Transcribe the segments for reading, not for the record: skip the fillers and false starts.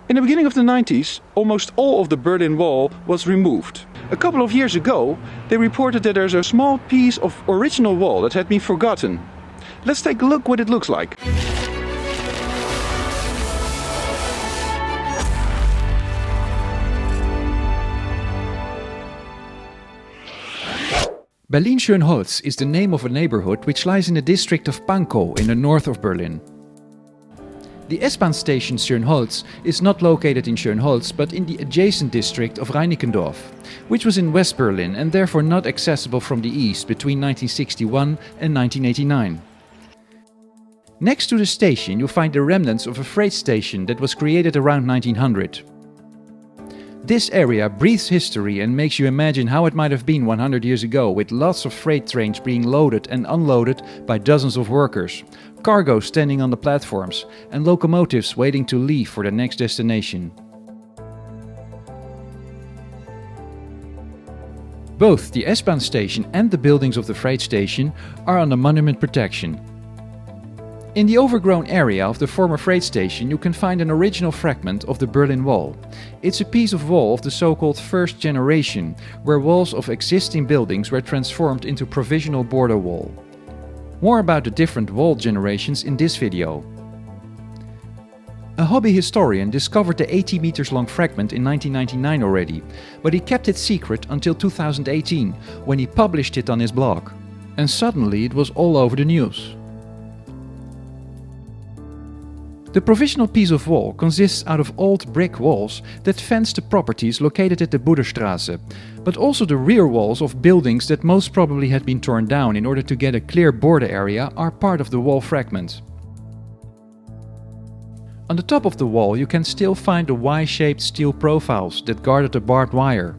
In the beginning of the 90s, almost all of the Berlin Wall was removed. A couple of years ago, they reported that there's a small piece of original wall that had been forgotten. Let's take a look what it looks like. Berlin Schönholz is the name of a neighborhood which lies in the district of Pankow in the north of Berlin. The S-Bahn station Schönholz is not located in Schönholz but in the adjacent district of Reinickendorf, which was in West Berlin and therefore not accessible from the east between 1961 and 1989. Next to the station you'll find the remnants of a freight station that was created around 1900. This area breathes history and makes you imagine how it might have been 100 years ago, with lots of freight trains being loaded and unloaded by dozens of workers, cargo standing on the platforms, and locomotives waiting to leave for their next destination. Both the S-Bahn station and the buildings of the freight station are under monument protection. In the overgrown area of the former freight station you can find an original fragment of the Berlin Wall. It's a piece of wall of the so-called first generation, where walls of existing buildings were transformed into provisional border wall. More about the different wall generations in this video. A hobby historian discovered the 80 meters long fragment in 1999 already, but he kept it secret until 2018, when he published it on his blog. And suddenly it was all over the news. The provisional piece of wall consists out of old brick walls that fence the properties located at the Buderstraße, but also the rear walls of buildings that most probably had been torn down in order to get a clear border area are part of the wall fragment. On the top of the wall you can still find the Y-shaped steel profiles that guarded the barbed wire.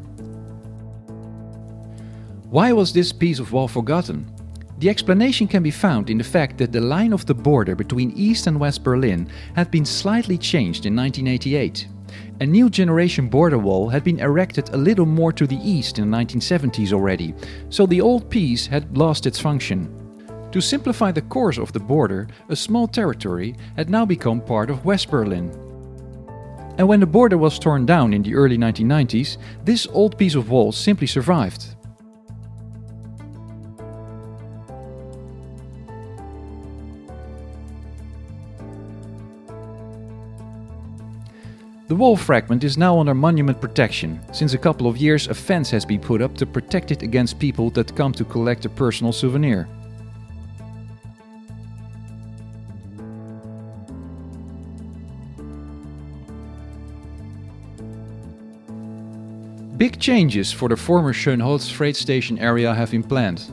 Why was this piece of wall forgotten? The explanation can be found in the fact that the line of the border between East and West Berlin had been slightly changed in 1988. A new generation border wall had been erected a little more to the east in the 1970s already, so the old piece had lost its function. To simplify the course of the border, a small territory had now become part of West Berlin. And when the border was torn down in the early 1990s, this old piece of wall simply survived. The wall fragment is now under monument protection. Since a couple of years a fence has been put up to protect it against people that come to collect a personal souvenir. Big changes for the former Schönholz freight station area have been planned.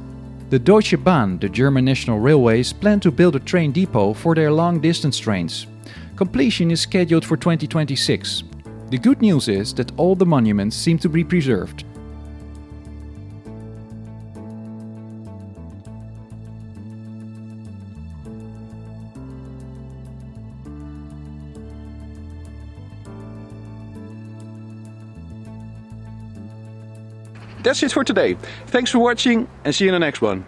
The Deutsche Bahn, the German National Railways, plan to build a train depot for their long-distance trains. Completion is scheduled for 2026. The good news is that all the monuments seem to be preserved. That's it for today. Thanks for watching and see you in the next one.